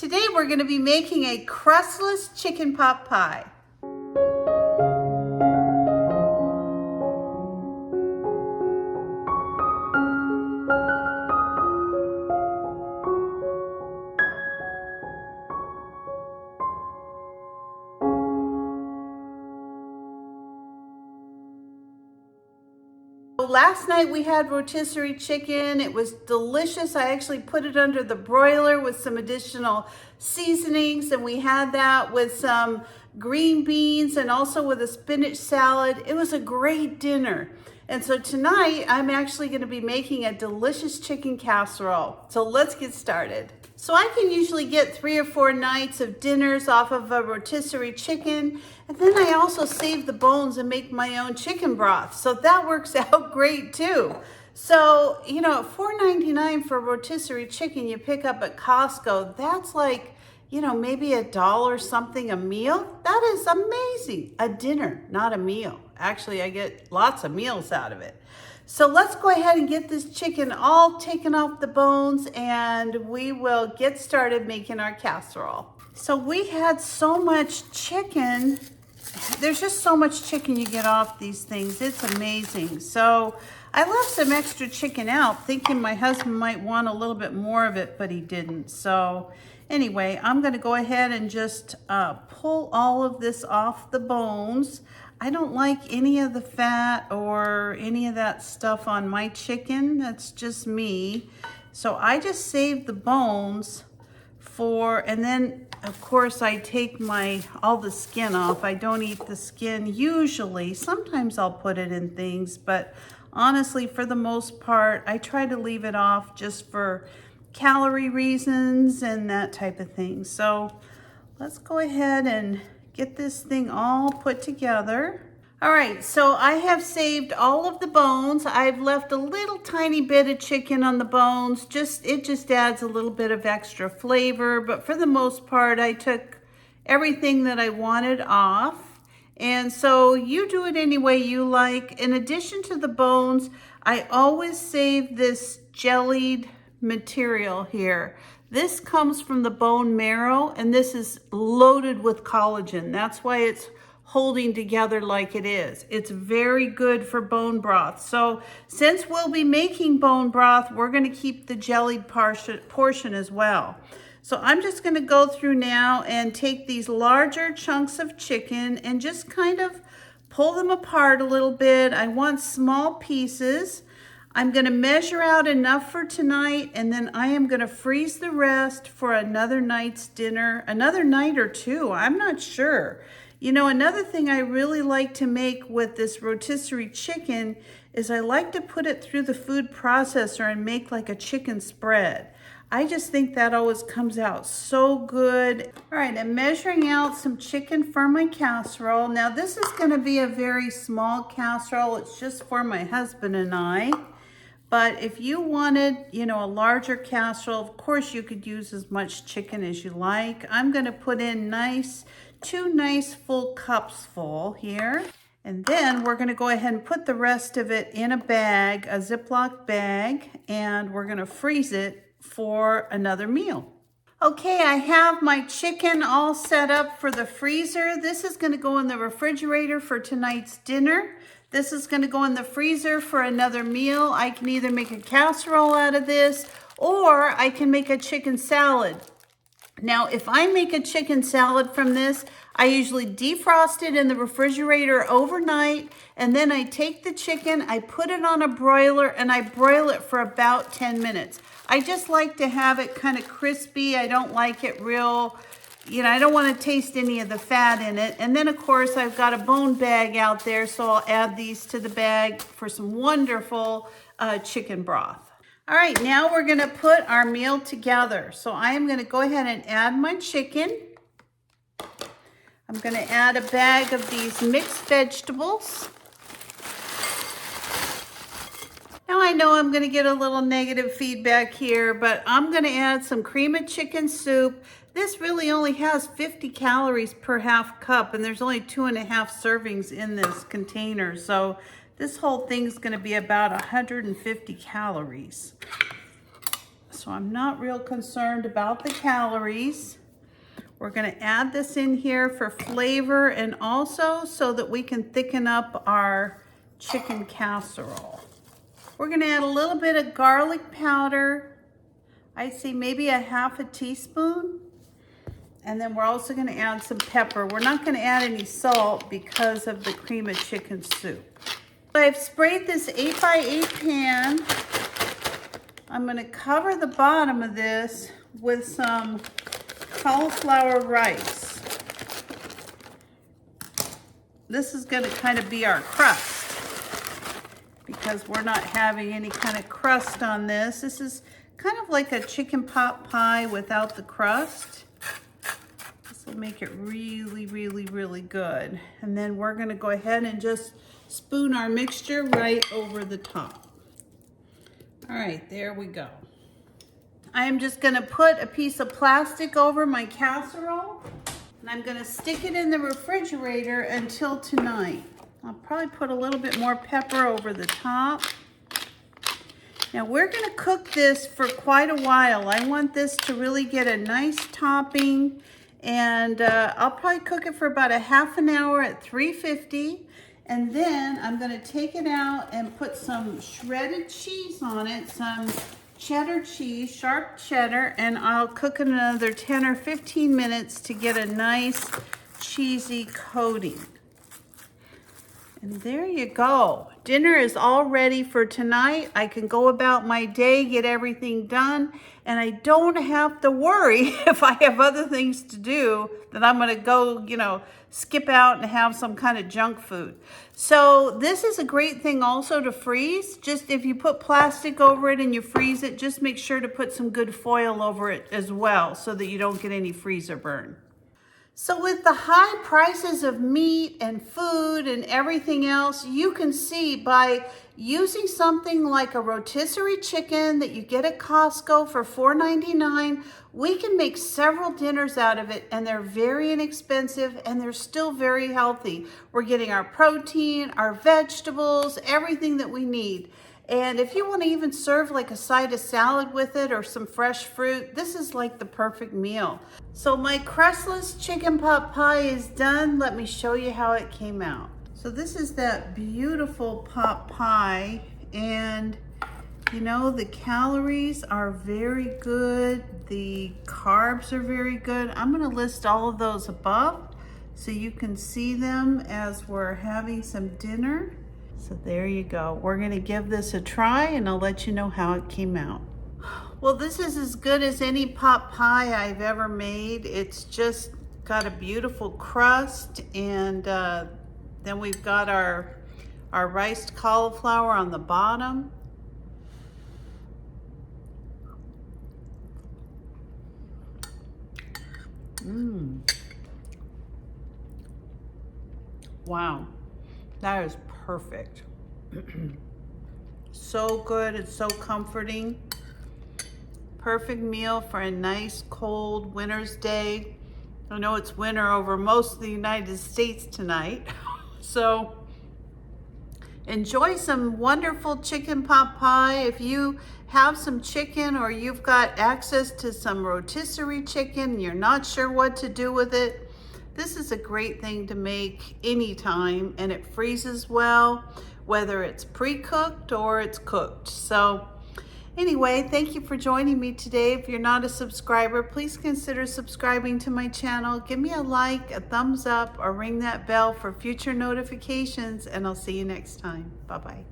Today we're going to be making a crustless chicken pot pie. Last night we had rotisserie chicken. It was delicious. I actually put it under the broiler with some additional seasonings, and we had that with some green beans and also with a spinach salad. It was a great dinner. And so tonight I'm actually going to be making a delicious chicken casserole. So let's get started. So I can usually get 3 or 4 nights of dinners off of a rotisserie chicken. And then I also save the bones and make my own chicken broth. So that works out great too. So, you know, at $4.99 for rotisserie chicken you pick up at Costco, that's like, you know, maybe $1 something a meal. That is amazing. A dinner, not a meal. Actually, I get lots of meals out of it. So let's go ahead and get this chicken all taken off the bones, and we will get started making our casserole. So we had so much chicken. There's just so much chicken you get off these things. It's amazing. So I left some extra chicken out thinking my husband might want a little bit more of it, but he didn't. So anyway, I'm going to go ahead and just pull all of this off the bones. I don't like any of the fat or any of that stuff on my chicken. That's just me. So I just save the bones and then of course I take all the skin off. I don't eat the skin usually. Sometimes I'll put it in things, but honestly, for the most part, I try to leave it off just for calorie reasons and that type of thing. So let's go ahead and get this thing all put together. All right, so I have saved all of the bones. I've left a little tiny bit of chicken on the bones. It just adds a little bit of extra flavor, but for the most part, I took everything that I wanted off. And so you do it any way you like. In addition to the bones, I always save this jellied material here. This comes from the bone marrow, and this is loaded with collagen. That's why it's holding together like it is. It's very good for bone broth. So since we'll be making bone broth, we're going to keep the jellied portion as well. So I'm just going to go through now and take these larger chunks of chicken and just kind of pull them apart a little bit. I want small pieces. I'm going to measure out enough for tonight, and then I am going to freeze the rest for another night's dinner, another night or two. I'm not sure. You know, another thing I really like to make with this rotisserie chicken is I like to put it through the food processor and make like a chicken spread. I just think that always comes out so good. All right, I'm measuring out some chicken for my casserole. Now this is going to be a very small casserole. It's just for my husband and I. But if you wanted, you know, a larger casserole, of course you could use as much chicken as you like. I'm going to put in 2 nice full cups full here. And then we're going to go ahead and put the rest of it in a bag, a Ziploc bag, and we're going to freeze it for another meal. Okay, I have my chicken all set up for the freezer. This is going to go in the refrigerator for tonight's dinner. This is going to go in the freezer for another meal. I can either make a casserole out of this, or I can make a chicken salad. Now, if I make a chicken salad from this, I usually defrost it in the refrigerator overnight, and then I take the chicken, I put it on a broiler, and I broil it for about 10 minutes. I just like to have it kind of crispy. I don't like it real, you know, I don't want to taste any of the fat in it. And then, of course, I've got a bone bag out there, so I'll add these to the bag for some wonderful chicken broth. All right, now we're going to put our meal together. So I am going to go ahead and add my chicken. I'm going to add a bag of these mixed vegetables. Now I know I'm going to get a little negative feedback here, but I'm going to add some cream of chicken soup. This really only has 50 calories per half cup, and there's only 2.5 servings in this container. So this whole thing's going to be about 150 calories. So I'm not real concerned about the calories. We're gonna add this in here for flavor and also so that we can thicken up our chicken casserole. We're gonna add a little bit of garlic powder. I see maybe a half a teaspoon. And then we're also gonna add some pepper. We're not gonna add any salt because of the cream of chicken soup. I've sprayed this 8x8 pan. I'm gonna cover the bottom of this with some cauliflower rice. This is gonna kind of be our crust because we're not having any kind of crust on this. This is kind of like a chicken pot pie without the crust. This will make it really, really, really good. And then we're gonna go ahead and just spoon our mixture right over the top. All right, there we go. I am just gonna put a piece of plastic over my casserole and I'm gonna stick it in the refrigerator until tonight. I'll probably put a little bit more pepper over the top. Now we're gonna cook this for quite a while. I want this to really get a nice topping and I'll probably cook it for about a half an hour at 350. And then I'm gonna take it out and put some shredded cheese on it, some cheddar cheese, sharp cheddar, and I'll cook it another 10 or 15 minutes to get a nice cheesy coating. And there you go. Dinner is all ready for tonight. I can go about my day, get everything done, and I don't have to worry if I have other things to do that I'm gonna go, skip out and have some kind of junk food. So this is a great thing also to freeze. Just if you put plastic over it and you freeze it, just make sure to put some good foil over it as well so that you don't get any freezer burn. So with the high prices of meat and food and everything else, you can see by using something like a rotisserie chicken that you get at Costco for $4.99, we can make several dinners out of it and they're very inexpensive and they're still very healthy. We're getting our protein, our vegetables, everything that we need. And if you want to even serve like a side of salad with it or some fresh fruit, this is like the perfect meal. So my crustless chicken pot pie is done. Let me show you how it came out. So this is that beautiful pot pie, and the calories are very good. The carbs are very good. I'm going to list all of those above so you can see them as we're having some dinner. So there you go. We're gonna give this a try and I'll let you know how it came out. Well, this is as good as any pot pie I've ever made. It's just got a beautiful crust, and then we've got our riced cauliflower on the bottom. Wow, that is perfect. So good, it's so comforting. Perfect meal for a nice cold winter's day. I know it's winter over most of the United States tonight. So enjoy some wonderful chicken pot pie. If you have some chicken or you've got access to some rotisserie chicken and you're not sure what to do with it, this is a great thing to make anytime, and it freezes well, whether it's pre-cooked or it's cooked. So anyway, thank you for joining me today. If you're not a subscriber, please consider subscribing to my channel. Give me a like, a thumbs up, or ring that bell for future notifications, and I'll see you next time. Bye-bye.